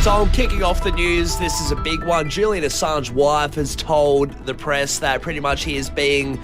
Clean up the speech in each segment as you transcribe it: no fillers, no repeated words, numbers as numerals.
Tom, kicking off the news, this is a big one. Julian Assange's wife has told the press that pretty much he is being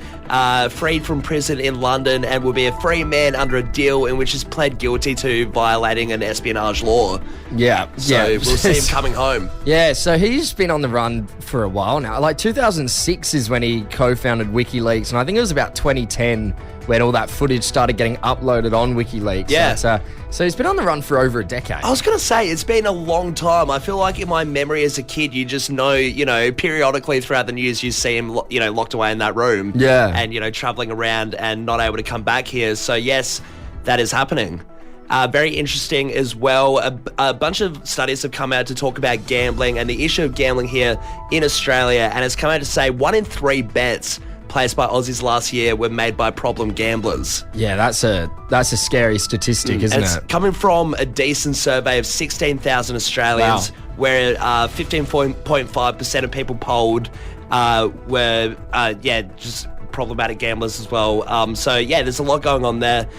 freed from prison in London and will be a free man under a deal in which he's pled guilty to violating an espionage law. Yeah. So we'll see him coming home. Yeah, so he's been on the run for a while now. Like 2006 is when he co-founded WikiLeaks, and I think it was about 2010 when all that footage started getting uploaded on WikiLeaks. Yeah. So he's been on the run for over a decade. I was going to say, it's been a long time. I feel like in my memory as a kid, you just know, periodically throughout the news, you see him, locked away in that room. Yeah. And, traveling around and not able to come back here. So, yes, that is happening. Very interesting as well. A bunch of studies have come out to talk about gambling and the issue of gambling here in Australia. And it's come out to say 1 in 3 bets placed by Aussies last year were made by problem gamblers. Yeah, that's a scary statistic, isn't it? It's coming from a decent survey of 16,000 Australians, where 15.5% of people polled were just problematic gamblers as well. There's a lot going on there.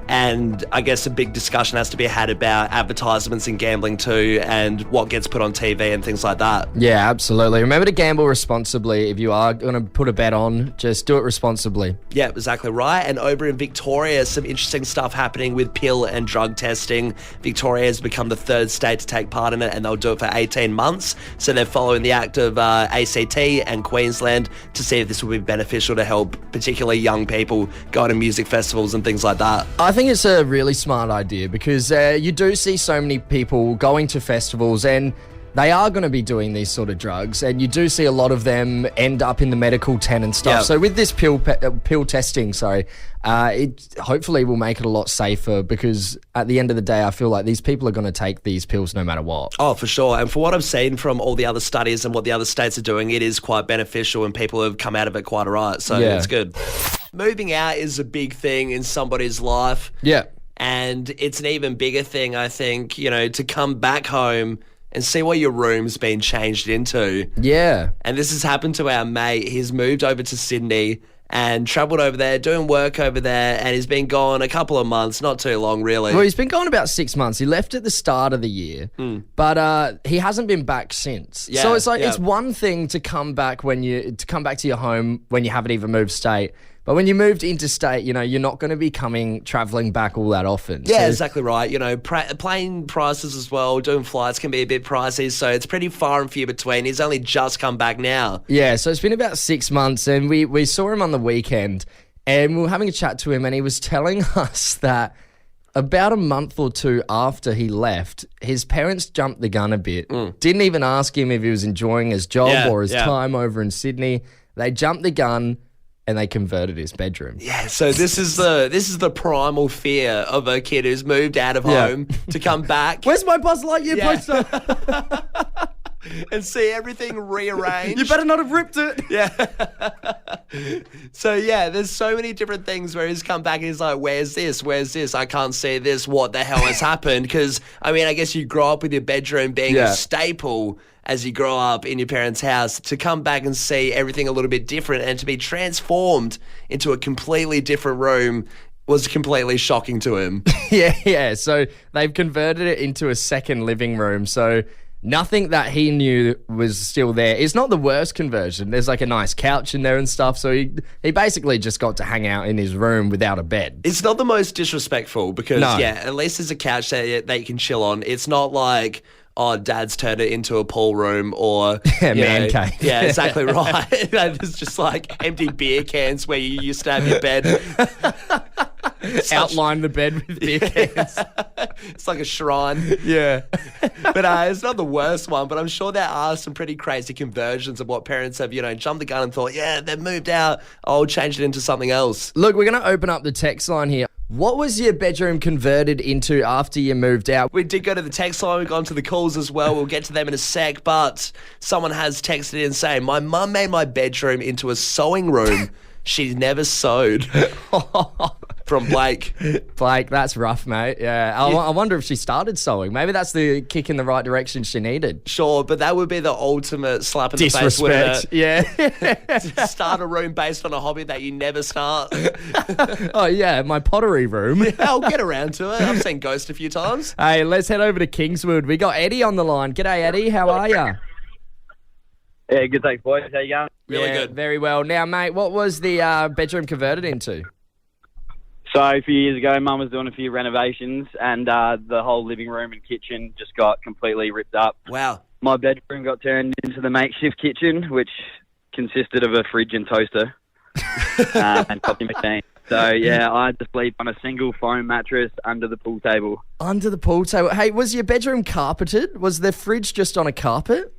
And I guess a big discussion has to be had about advertisements in gambling too and what gets put on TV and things like that. Yeah, absolutely. Remember to gamble responsibly. If you are going to put a bet on, just do it responsibly. Yeah, exactly right. And over in Victoria, some interesting stuff happening with pill and drug testing. Victoria has become the 3rd state to take part in it, and they'll do it for 18 months. So they're following the act of ACT and Queensland to see if this will be beneficial to help particularly young people go to music festivals and things like that. I think it's a really smart idea because you do see so many people going to festivals and they are going to be doing these sort of drugs, and you do see a lot of them end up in the medical tent and stuff. Yep. So with this pill testing, it hopefully will make it a lot safer because at the end of the day, I feel like these people are going to take these pills no matter what. Oh, for sure. And for what I've seen from all the other studies and what the other states are doing, it is quite beneficial and people have come out of it quite all right. So it's good. Moving out is a big thing in somebody's life. Yeah. And it's an even bigger thing, I think, to come back home and see what your room's been changed into. Yeah. And this has happened to our mate. He's moved over to Sydney and travelled over there, doing work over there, and he's been gone a couple of months, not too long, really. Well, he's been gone about 6 months. He left at the start of the year, but he hasn't been back since. Yeah, so it's like it's one thing to come back to your home when you haven't even moved state. But when you moved interstate, you're not going to be traveling back all that often. Yeah, so, exactly right. Plane prices as well, doing flights can be a bit pricey, so it's pretty far and few between. He's only just come back now. Yeah, so it's been about 6 months, and we saw him on the weekend, and we were having a chat to him, and he was telling us that about a month or 2 after he left, his parents jumped the gun a bit. Didn't even ask him if he was enjoying his job or his time over in Sydney. They jumped the gun and they converted his bedroom. Yeah, so this is the primal fear of a kid who's moved out of home to come back. Where's my Buzz Lightyear poster? And see everything rearranged. You better not have ripped it. Yeah. So, there's so many different things where he's come back and he's like, where's this? Where's this? I can't see this. What the hell has happened? Because, I guess you grow up with your bedroom being a staple as you grow up in your parents' house. To come back and see everything a little bit different and to be transformed into a completely different room was completely shocking to him. Yeah. So they've converted it into a second living room. So nothing that he knew was still there. It's not the worst conversion. There's like a nice couch in there and stuff. So he basically just got to hang out in his room without a bed. It's not the most disrespectful because, at least there's a couch that you can chill on. It's not like, oh, dad's turned it into a pool room or... man cave. Yeah, exactly right. There's just like empty beer cans where you used to have your bed. Outline the bed with beer cans. It's like a shrine. Yeah. But it's not the worst one, but I'm sure there are some pretty crazy conversions of what parents have, jumped the gun and thought, they've moved out, I'll change it into something else. Look, we're going to open up the text line here. What was your bedroom converted into after you moved out? We did go to the text line. We've gone to the calls as well. We'll get to them in a sec. But someone has texted in saying, my mum made my bedroom into a sewing room. She never sewed. from Blake. Blake, that's rough, mate. Yeah. I wonder if she started sewing. Maybe that's the kick in the right direction she needed. Sure, but that would be the ultimate slap in the face, wouldn't it? Yeah. Start a room based on a hobby that you never start. Oh, yeah, my pottery room. Yeah, I'll get around to it. I've seen Ghost a few times. Hey, let's head over to Kingswood. We got Eddie on the line. G'day, Eddie. How are you? Yeah, good, thanks, boys. How you going? Really good. Very well. Now, mate, what was the bedroom converted into? So a few years ago, Mum was doing a few renovations, and the whole living room and kitchen just got completely ripped up. Wow. My bedroom got turned into the makeshift kitchen, which consisted of a fridge and toaster and coffee machine. So, yeah, I had to sleep on a single foam mattress under the pool table. Under the pool table. Hey, was your bedroom carpeted? Was the fridge just on a carpet?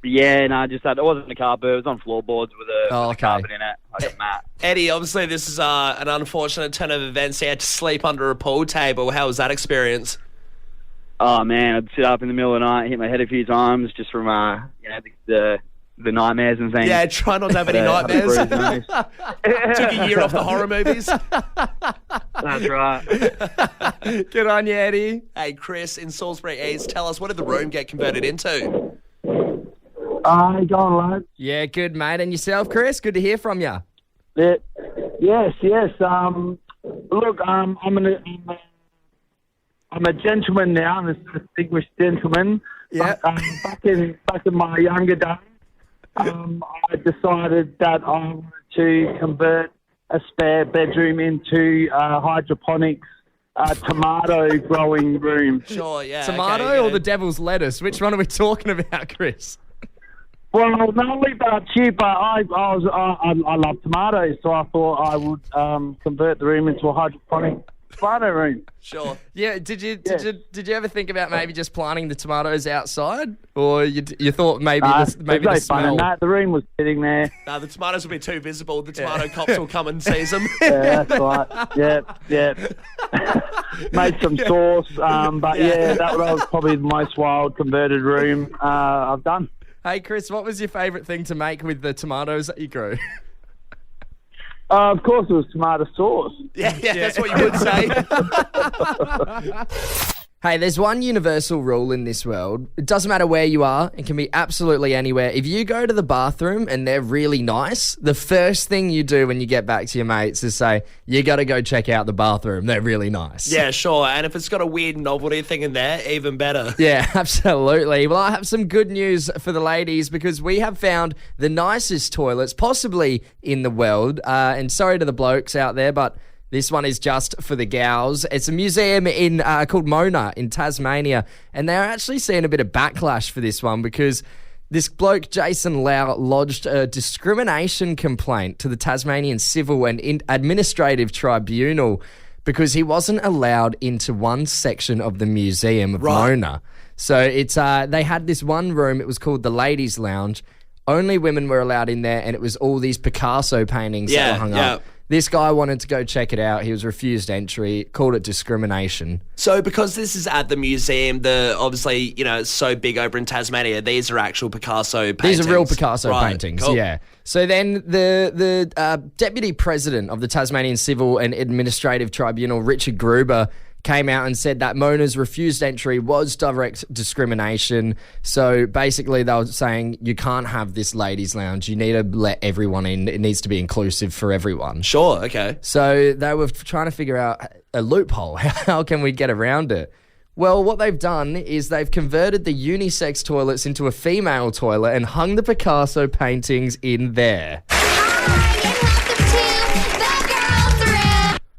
Yeah, no, it wasn't a carpet. It was on floorboards with a okay. carpet in it, like a mat. Eddie, obviously this is an unfortunate turn of events. You had to sleep under a pool table. How was that experience? Oh, man, I'd sit up in the middle of the night, hit my head a few times just from, the nightmares and things. Yeah, try not to have any nightmares. Took a year off the horror movies. That's right. Good on you, Eddie. Hey, Chris in Salisbury East, tell us, what did the room get converted into? Go on, lads. Yeah, good, mate. And yourself, Chris? Good to hear from you. Yes. Look, I'm a gentleman now, I'm a distinguished gentleman. Yeah. But, back in my younger days, I decided that I wanted to convert a spare bedroom into hydroponics tomato growing room. Sure, yeah. Tomato or the devil's lettuce? Which one are we talking about, Chris? Well, not only about you, but I love tomatoes, so I thought I would convert the room into a hydroponic tomato room. Sure. Yeah. Did you ever think about maybe just planting the tomatoes outside, or you thought maybe the no smell? fun in that. The room was sitting there. No, the tomatoes will be too visible. The tomato cops will come and seize them. Yeah, that's right. Yeah. Made some sauce, but that was probably the most wild converted room I've done. Hey, Chris, what was your favourite thing to make with the tomatoes that you grew? Of course, it was tomato sauce. Yeah, that's what you would say. Hey, there's one universal rule in this world. It doesn't matter where you are. It can be absolutely anywhere. If you go to the bathroom and they're really nice, the first thing you do when you get back to your mates is say, you got to go check out the bathroom. They're really nice. Yeah, sure. And if it's got a weird novelty thing in there, even better. Yeah, absolutely. Well, I have some good news for the ladies because we have found the nicest toilets possibly in the world. And sorry to the blokes out there, but this one is just for the gals. It's a museum called Mona in Tasmania, and they're actually seeing a bit of backlash for this one because this bloke, Jason Lau, lodged a discrimination complaint to the Tasmanian Civil and Administrative Tribunal because he wasn't allowed into one section of the museum of Mona. So it's they had this one room, it was called the Ladies' Lounge. Only women were allowed in there, and it was all these Picasso paintings that were hung up. This guy wanted to go check it out. He was refused entry, called it discrimination. So because this is at the museum, obviously, it's so big over in Tasmania, these are actual Picasso paintings. These are real Picasso paintings, cool. Yeah. So then the Deputy President of the Tasmanian Civil and Administrative Tribunal, Richard Gruber, came out and said that Mona's refused entry was direct discrimination. So basically they were saying you can't have this ladies' lounge. You need to let everyone in. It needs to be inclusive for everyone. Sure, okay. So they were trying to figure out a loophole. How can we get around it? Well, what they've done is they've converted the unisex toilets into a female toilet and hung the Picasso paintings in there.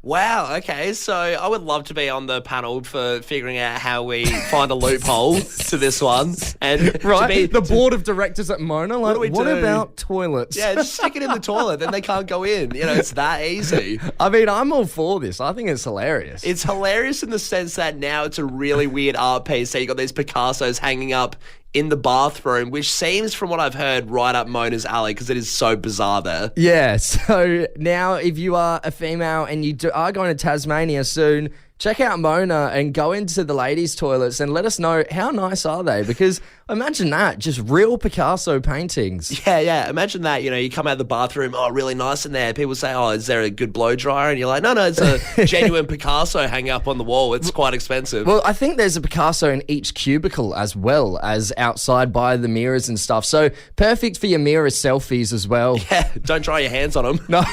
Wow, okay, so I would love to be on the panel for figuring out how we find a loophole to this one. And right, the board of directors at Mona, like, what about toilets? Yeah, just stick it in the toilet, then they can't go in. It's that easy. I mean, I'm all for this. I think it's hilarious. It's hilarious in the sense that now it's a really weird art piece. So you got these Picassos hanging up in the bathroom, which seems, from what I've heard, right up Mona's alley because it is so bizarre there. Yeah, so now if you are a female and you are going to Tasmania soon, check out Mona and go into the ladies' toilets and let us know how nice are they? Because imagine that, just real Picasso paintings. Yeah. Imagine that. You come out of the bathroom. Oh, really nice in there. People say, "Oh, is there a good blow dryer?" And you're like, "No, it's a genuine Picasso hanging up on the wall. It's quite expensive." Well, I think there's a Picasso in each cubicle as well as outside by the mirrors and stuff. So perfect for your mirror selfies as well. Yeah, don't try your hands on them. No.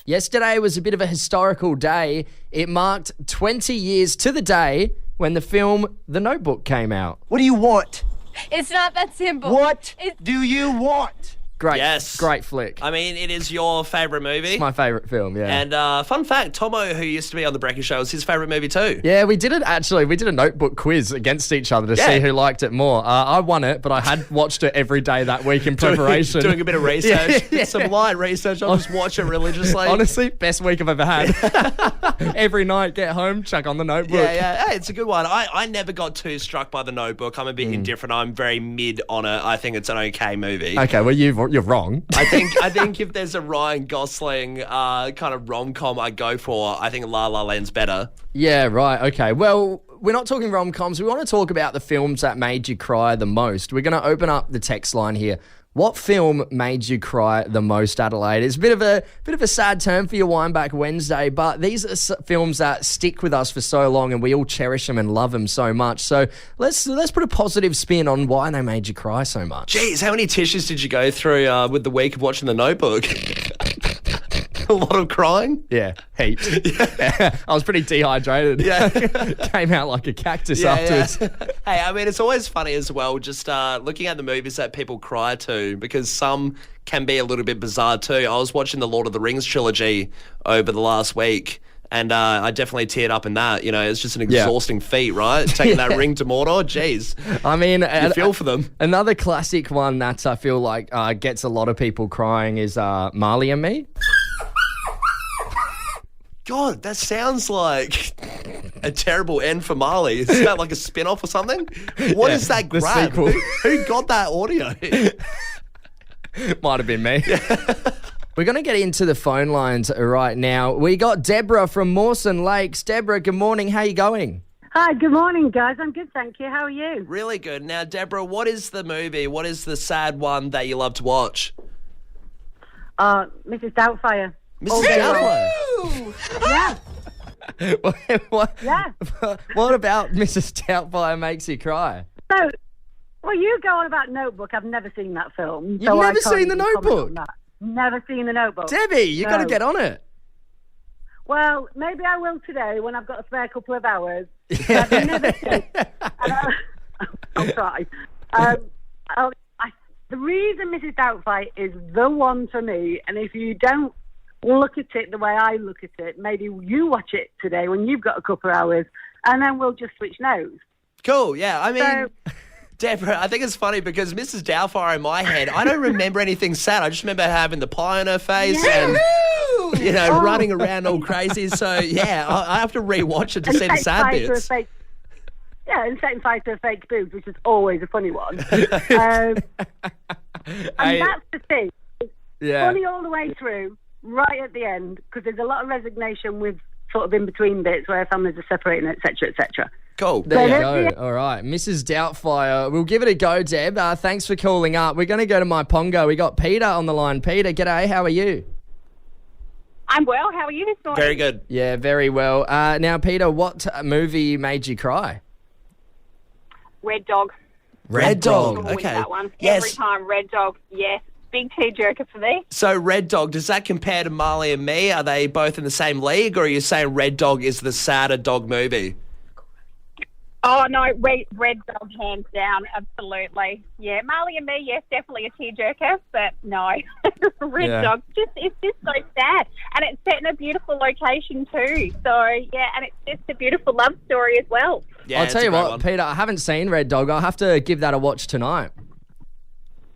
Yesterday was a bit of a historical day. It marked 20 years to the day when the film The Notebook came out. What do you want? It's not that simple. What do you want? Great, Yes. great flick. I mean, it is your favourite movie. It's my favourite film, yeah. And fun fact, Tomo, who used to be on the Brekkie Show, was his favourite movie too. Yeah, we did it actually. We did a Notebook quiz against each other to see who liked it more. I won it, but I had watched it every day that week in preparation. Doing a bit of research. Yeah. Some light research. I'll just watch it religiously. Honestly, best week I've ever had. Every night, get home, chuck on The Notebook. Yeah. Hey, it's a good one. I never got too struck by The Notebook. I'm a bit indifferent. I'm very mid on it. I think it's an okay movie. Okay, well, you're wrong. I think if there's a Ryan Gosling kind of rom-com I go for, I think La La Land's better. Yeah, right. Okay. Well, we're not talking rom-coms. We want to talk about the films that made you cry the most. We're going to open up the text line here. What film made you cry the most, Adelaide? It's a bit of a sad term for your Windback Wednesday, but these are films that stick with us for so long, and we all cherish them and love them so much. So let's put a positive spin on why they made you cry so much. Jeez, how many tissues did you go through with the week of watching The Notebook? A lot of crying? Yeah, heaps. I was pretty dehydrated. Yeah. Came out like a cactus afterwards. Hey, I mean, it's always funny as well, just looking at the movies that people cry to, because some can be a little bit bizarre too. I was watching the Lord of the Rings trilogy over the last week, and I definitely teared up in that. It's just an exhausting feat, right? Taking that ring to Mordor, jeez. I mean, you feel for them. Another classic one that I feel like gets a lot of people crying is Marley and Me. God, that sounds like a terrible end for Marley. Is that like a spin-off or something? What is that the grab? sequel. Who got that audio? Might have been me. We're going to get into the phone lines right now. We got Deborah from Mawson Lakes. Deborah, good morning. How you going? Hi, good morning, guys. I'm good, thank you. How are you? Really good. Now, Deborah, what is the movie? What is the sad one that you love to watch? Mrs. Doubtfire. Mrs. Doubtfire? Yeah. what, Yeah. what about Mrs. Doubtfire makes you cry? So, well, you go on about Notebook. I've never seen that film. You've so I never can't seen The even comment Notebook? on that. Never seen The Notebook. Debbie, you got to No. get on it. Well, maybe I will today when I've got a spare couple of hours. I've never seen I'll try. The reason Mrs. Doubtfire is the one for me, and if you don't look at it the way I look at it, maybe you watch it today when you've got a couple of hours, and then we'll just switch notes. Cool, yeah. I mean, Deborah, I think it's funny because Mrs. Doubtfire in my head, I don't remember anything sad. I just remember having the pie on her face and, running around all crazy. So, yeah, I have to rewatch it to see the sad bits. And setting fire to a fake boobs, which is always a funny one. And that's the thing. It's funny all the way through, right at the end, because there's a lot of resignation with sort of in between bits where families are separating, etc., etc. Cool. There you go. All right. Mrs. Doubtfire. We'll give it a go, Deb. Thanks for calling up. We're going to go to my Pongo. We got Peter on the line. Peter, g'day. How are you? I'm well. How are you this morning? Very good. Yeah, very well. Now, Peter, what movie made you cry? Red Dog. Red Dog. Always Okay. That one. Yes. Every time, Red Dog. Yes. Big tearjerker for me. So Red Dog, does that compare to Marley and Me? Are they both in the same league, or are you saying Red Dog is the sadder dog movie? Oh, no, Red Dog, hands down, absolutely. Yeah, Marley and Me, yes, definitely a tearjerker, but no, Red Dog, it's just so sad. And it's set in a beautiful location too. So, yeah, and it's just a beautiful love story as well. Yeah, I'll tell you what, Peter, I haven't seen Red Dog. I'll have to give that a watch tonight.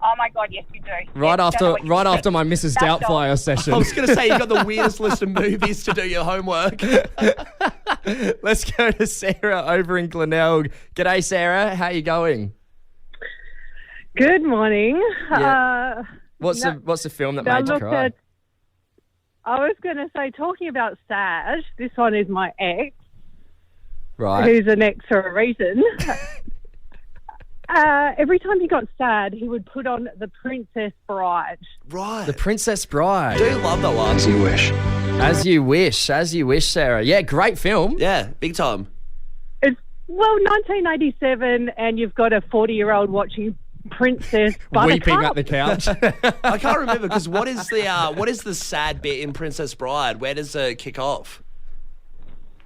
Oh, my God, yes, you do. Right after my Mrs. Doubtfire session. I was going to say, you've got the weirdest list of movies to do your homework. Let's go to Sarah over in Glenelg. G'day, Sarah. How you going? Good morning. Yeah. What's the film that made you cry? I was going to say, talking about sad, this one is my ex, Right. who's an ex for a reason. Every time he got sad, he would put on The Princess Bride. Right. The Princess Bride. I do love that one. As you wish. As you wish. As you wish, Sarah. Yeah, great film. Yeah, big time. It's, 1987, and you've got a 40-year-old watching Princess Buttercup. Weeping at the couch. I can't remember because what is the sad bit in Princess Bride? Where does it kick off?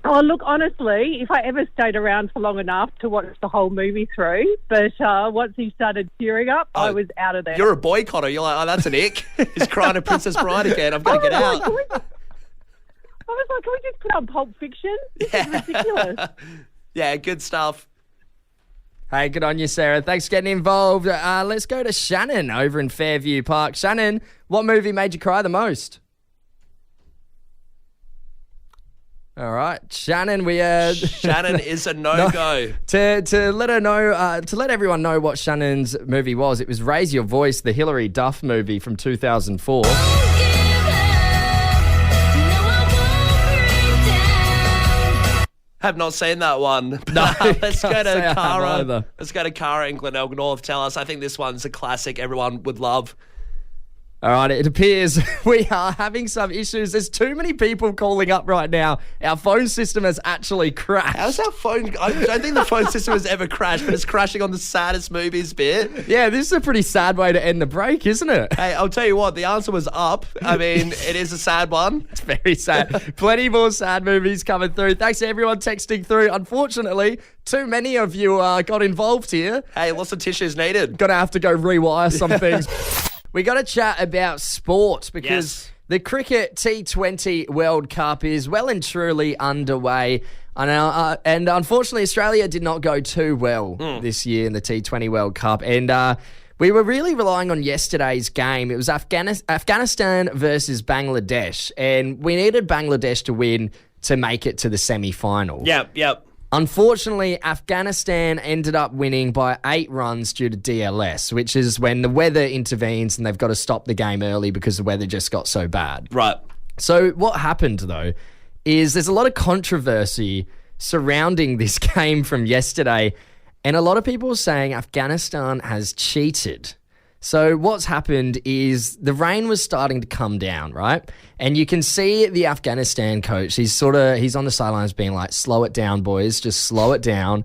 Oh, look, honestly, if I ever stayed around for long enough to watch the whole movie through, but once he started tearing up, I was out of there. You're a boycotter. You're like, oh, that's an ick. He's crying at Princess Bride again. I've got to get out. I was like, can we just put on Pulp Fiction? This is ridiculous. Yeah, good stuff. Hey, good on you, Sarah. Thanks for getting involved. Let's go to Shannon over in Fairview Park. Shannon, what movie made you cry the most? All right, Shannon. Shannon is a no-go. To let her know, to let everyone know what Shannon's movie was. It was Raise Your Voice, the Hilary Duff movie from 2004. Have not seen that one. No, Let's go can't say I to have Cara. either. Let's go to Cara in Glenelg North. Tell us. I think this one's a classic. Everyone would love. All right, it appears we are having some issues. There's too many people calling up right now. Our phone system has actually crashed. How's our phone? I don't think the phone system has ever crashed, but it's crashing on the saddest movies bit. Yeah, this is a pretty sad way to end the break, isn't it? Hey, I'll tell you what. The answer was up. I mean, it is a sad one. It's very sad. Plenty more sad movies coming through. Thanks to everyone texting through. Unfortunately, too many of you got involved here. Hey, lots of tissues needed. Gonna have to go rewire some things. We got to chat about sport because the Cricket T20 World Cup is well and truly underway. And unfortunately, Australia did not go too well this year in the T20 World Cup. And we were really relying on yesterday's game. It was Afghanistan versus Bangladesh. And we needed Bangladesh to win to make it to the semi-final. Yep. Unfortunately, Afghanistan ended up winning by 8 runs due to DLS, which is when the weather intervenes and they've got to stop the game early because the weather just got so bad. Right. So what happened, though, is there's a lot of controversy surrounding this game from yesterday, and a lot of people are saying Afghanistan has cheated. So what's happened is the rain was starting to come down, right? And you can see the Afghanistan coach. He's on the sidelines being like, slow it down, boys. Just slow it down.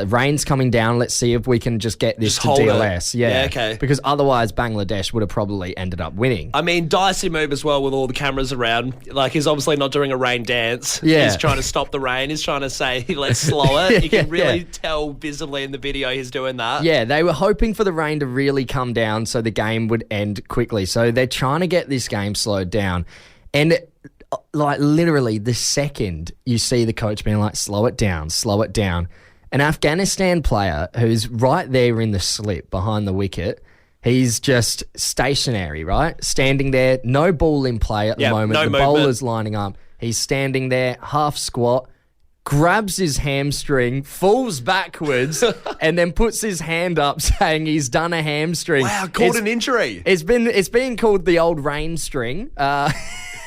Rain's coming down. Let's see if we can just get this Just to hold DLS. it. Yeah, okay. Because otherwise Bangladesh would have probably ended up winning. I mean, dicey move as well with all the cameras around. Like, he's obviously not doing a rain dance. Yeah. He's trying to stop the rain. He's trying to say, let's slow it. You can really tell visibly in the video he's doing that. Yeah, they were hoping for the rain to really come down so the game would end quickly. So they're trying to get this game slowed down. And like literally the second you see the coach being like, slow it down, an Afghanistan player who's right there in the slip behind the wicket, he's just stationary, right? Standing there, no ball in play at the moment. No the movement. bowler's lining up. He's standing there, half squat, grabs his hamstring, falls backwards, and then puts his hand up saying he's done a hamstring. Wow, called an injury. It's been called the old Rainstring.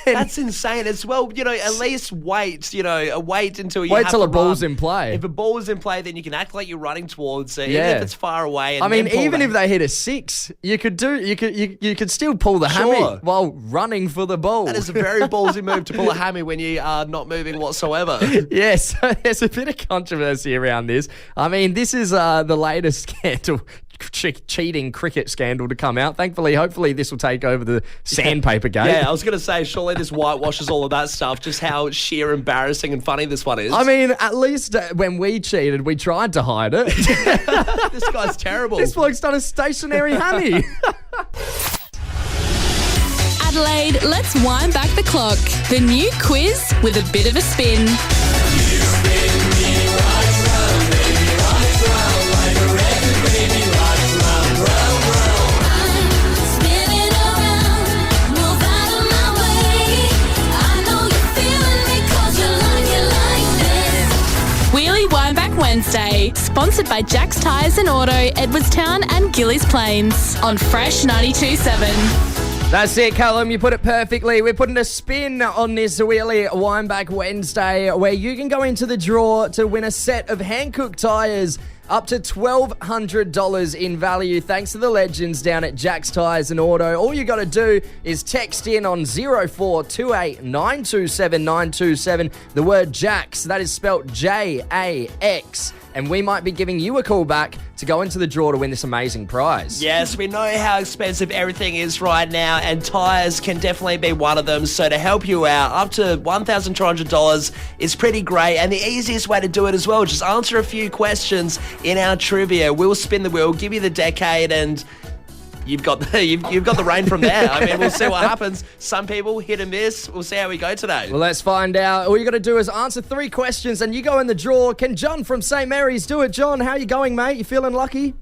That's insane as well. At least wait, wait until you Wait have till to a ball's run. in play. If a ball is in play, then you can act like you're running towards it, Yeah. even if it's far away. And I mean, then pull even the- if they hit a 6, you could still pull the hammy Sure. while running for the ball. That is a very ballsy move to pull a hammy when you are not moving whatsoever. Yes, there's a bit of controversy around this. I mean, this is the latest scandal, cheating cricket scandal to come out. Thankfully, hopefully this will take over the sandpaper game. Yeah, I was going to say, surely this whitewashes all of that stuff, just how sheer embarrassing and funny this one is. I mean, at least when we cheated, we tried to hide it. This guy's terrible. This bloke's done a stationary hammy. Adelaide, let's wind back the clock. The new quiz with a bit of a spin. Wheelie Windback Wednesday, sponsored by Jack's Tyres and Auto, Edwardstown and Gillies Plains on Fresh 92.7. That's it, Callum. You put it perfectly. We're putting a spin on this Wheelie Windback Wednesday where you can go into the draw to win a set of hand-cooked tyres up to $1,200 in value thanks to the legends down at Jack's Tyres and Auto. All you got to do is text in on 0428 927 927 the word Jack's. That is spelt J-A-X. And we might be giving you a call back to go into the draw to win this amazing prize. Yes, we know how expensive everything is right now, and tyres can definitely be one of them. So to help you out, up to $1,200 is pretty great, and the easiest way to do it as well, just answer a few questions in our trivia. We'll spin the wheel, give you the decade, and you've got the rain from there. I mean, we'll see what happens. Some people hit and miss. We'll see how we go today. Well, let's find out. All you got to do is answer 3 questions and you go in the draw. Can John from St. Mary's do it? John, how you going, mate? You feeling lucky?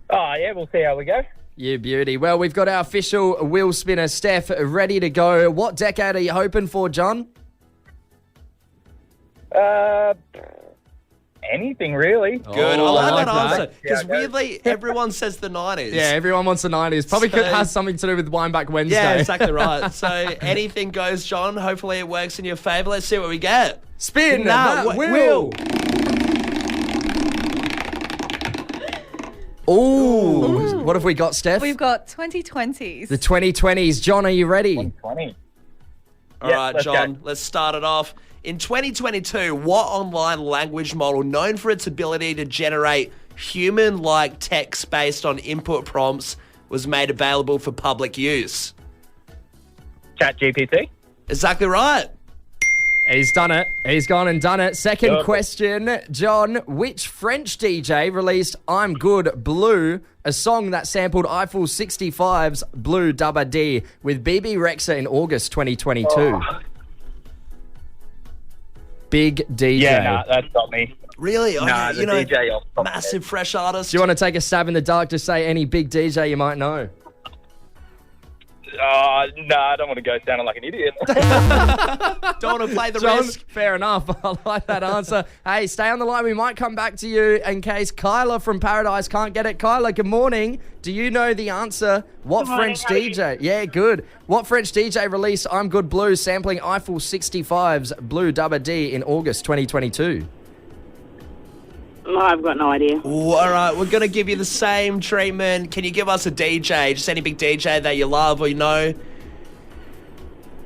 Oh, yeah, we'll see how we go. You beauty. Well, we've got our official wheel spinner, Steph, ready to go. What decade are you hoping for, John? Anything, really. Good. I like that answer. Because weirdly, everyone says the 90s. Yeah, everyone wants the 90s. Probably has something to do with Windback Wednesday. Yeah, exactly right. So anything goes, John. Hopefully it works in your favour. Let's see what we get. Spin that wheel. Ooh. What have we got, Steph? We've got 2020s. The 2020s. John, are you ready? 2020. All right, John, let's start it off. In 2022, what online language model known for its ability to generate human-like text based on input prompts was made available for public use? ChatGPT. Exactly right. He's done it. He's gone and done it. Second question, John. Which French DJ released I'm Good Blue, a song that sampled Eiffel 65's Blue Dubba D with BB Rexa in August 2022? Oh. Big DJ. Yeah, nah, that's not me. Really? Nah, the DJ off. Massive fresh artist. Do you want to take a stab in the dark to say any big DJ you might know? No, I don't want to go sounding like an idiot. Don't want to play the John, risk. Fair enough. I like that answer. Hey, stay on the line. We might come back to you in case Kyla from Paradise can't get it. Kyla, good morning. Do you know the answer? What French DJ? Yeah, good. What French DJ released I'm Good Blue sampling Eiffel 65's Blue Dubba D in August 2022? No, I've got no idea. Ooh, all right, we're going to give you the same treatment. Can you give us a DJ? Just any big DJ that you love or you know?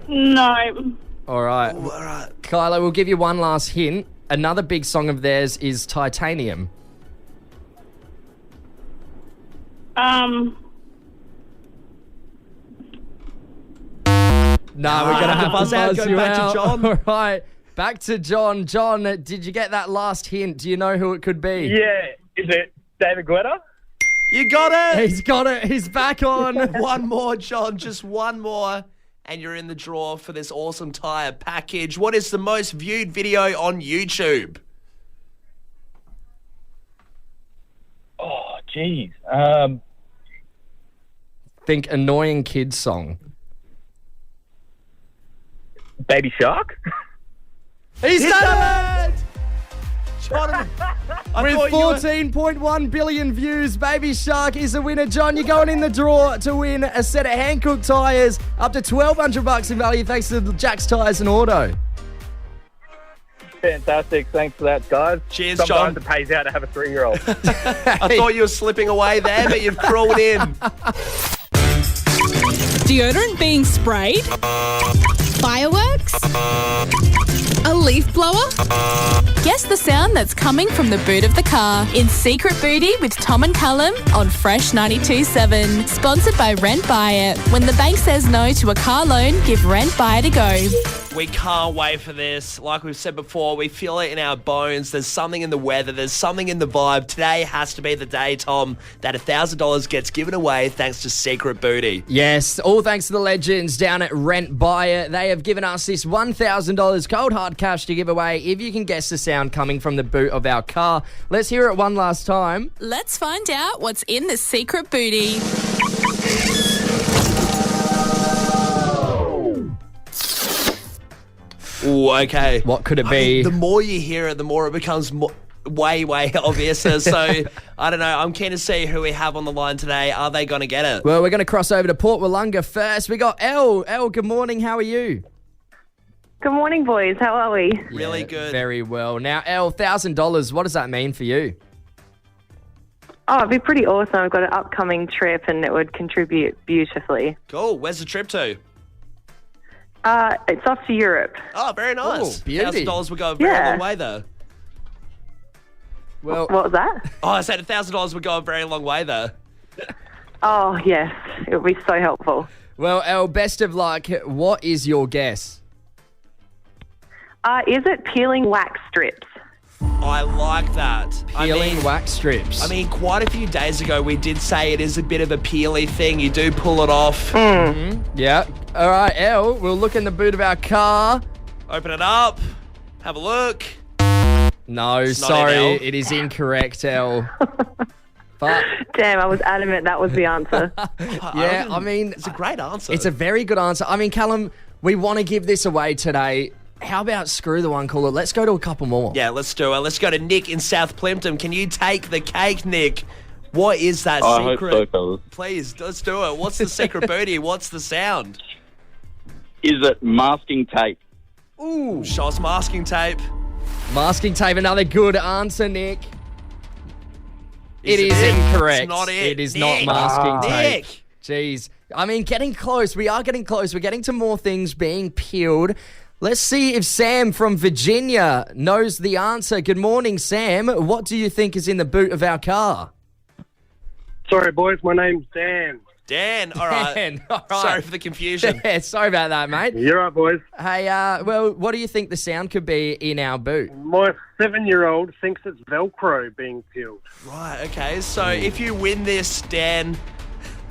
No. All right. Ooh, all right. Kyla, we'll give you one last hint. Another big song of theirs is Titanium. No, we're going to have to buzz go you back out. to John. All right. Back to John. John, did you get that last hint? Do you know who it could be? Yeah. Is it David Guetta? You got it. He's got it. He's back on. One more, John. Just one more. And you're in the draw for this awesome tyre package. What is the most viewed video on YouTube? Oh, jeez. Think annoying kids song. Baby Shark? He's done it! John, With 14.1 billion views, Baby Shark is a winner. John, you're going in the draw to win a set of hand-cooked tyres up to $1,200 in value thanks to Jack's Tyres and Auto. Fantastic. Thanks for that, guys. Cheers, Sometimes John. it pays out to have a 3-year-old. I thought you were slipping away there, but you've crawled in. Deodorant being sprayed? Fireworks? A leaf blower? Guess the sound that's coming from the boot of the car in Secret Booty with Tom and Callum on Fresh 92.7. Sponsored by Rent Buy It. When the bank says no to a car loan, give Rent Buy It a go. We can't wait for this. Like we've said before, we feel it in our bones. There's something in the weather. There's something in the vibe. Today has to be the day, Tom, that $1,000 gets given away thanks to Secret Booty. Yes, all thanks to the legends down at Rent Buy It. They have given us this $1,000 cold hard cash to give away if you can guess the sound coming from the boot of our car. Let's hear it one last time. Let's find out what's in the Secret Booty. Ooh, okay. What could it be? The more you hear it, the more it becomes more... way obvious. So, I don't know. I'm keen to see who we have on the line today. Are they going to get it? Well, we're going to cross over to Port Wollonga first. We got Elle. Elle, good morning. How are you? Good morning, boys. How are we? Really good. Very well. Now, Elle, $1,000. What does that mean for you? Oh, it'd be pretty awesome. I've got an upcoming trip and it would contribute beautifully. Cool. Where's the trip to? It's off to Europe. Oh, very nice. Ooh, beauty. $1,000 would go a very long way, though. Well, What was that? Oh, I said $1,000 would go a very long way, though. Oh, yes. It would be so helpful. well, Elle, best of luck. What is your guess? Is it peeling wax strips? I like that. Peeling wax strips. I mean, quite a few days ago, we did say it is a bit of a peely thing. You do pull it off. Yeah. All right, Elle, we'll look in the boot of our car. Open it up. Have a look. No, not sorry. it, Elle. It is incorrect, Elle. But Damn, I was adamant that was the answer. yeah, I mean, It's a great answer. it's a very good answer. I mean, Callum, we want to give this away today. How about screw the one caller? Let's go to a couple more. Yeah, let's do it. Let's go to Nick in South Plimpton. Can you take the cake, Nick? What is that I hope secret? so, fellas. Please, let's do it. What's the secret booty? What's the sound? Is it masking tape? Ooh. Show us masking tape. Masking tape, another good answer, Nick. It is it? incorrect. It's not it. It is Nick. not masking tape. Nick. Jeez. I mean, getting close. We are getting close. We're getting to more things being peeled. Let's see if Sam from Virginia knows the answer. Good morning, Sam. What do you think is in the boot of our car? Sorry, boys. My name's Dan. Dan, all right. Dan, all right. Sorry for the confusion. Yeah, sorry about that, mate. You're right, boys. Hey, well, what do you think the sound could be in our boot? My 7-year-old thinks it's Velcro being peeled. Right, okay. So if you win this, Dan,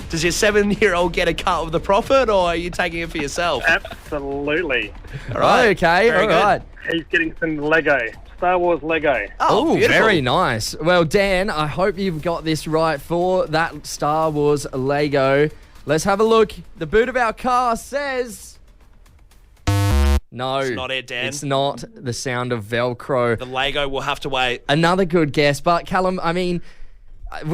does your 7-year-old get a cut of the profit, or are you taking it for yourself? Absolutely. All right. Okay, Very all good. right. He's getting some Lego. Star Wars Lego. Oh, beautiful. very nice. Well, Dan, I hope you've got this right for that Star Wars Lego. Let's have a look. The boot of our car says... No. It's not it, Dan. It's not the sound of Velcro. The Lego will have to wait. Another good guess, but Callum, I mean...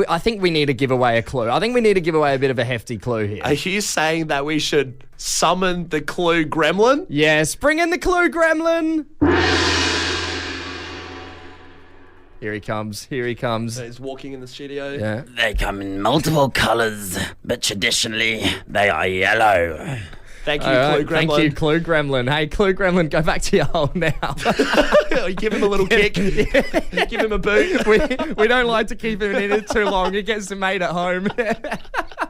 I think we need to give away a clue. I think we need to give away a bit of a hefty clue here. Are you saying that we should summon the clue gremlin? Yes, bring in the clue gremlin. Here he comes. Here he comes. He's walking in the studio. Yeah. They come in multiple colours, but traditionally they are yellow. Thank you, All right, Clue Gremlin. thank you, Clue Gremlin. Hey, Clue Gremlin, go back to your hole now. Give him a little kick. Give him a boot. we don't like to keep him in it too long. It gets him made at home.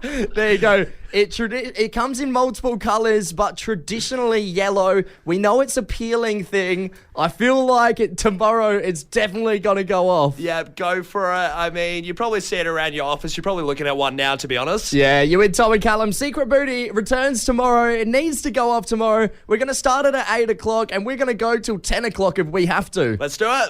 There you go. It comes in multiple colours, but traditionally yellow. We know it's a peeling thing. I feel like tomorrow it's definitely going to go off. Yeah, go for it. I mean, you probably see it around your office. You're probably looking at one now, to be honest. Yeah, you and Tom and Callum. Secret Booty returns tomorrow. It needs to go off tomorrow. We're going to start it at 8 o'clock and we're going to go till 10 o'clock if we have to. Let's do it.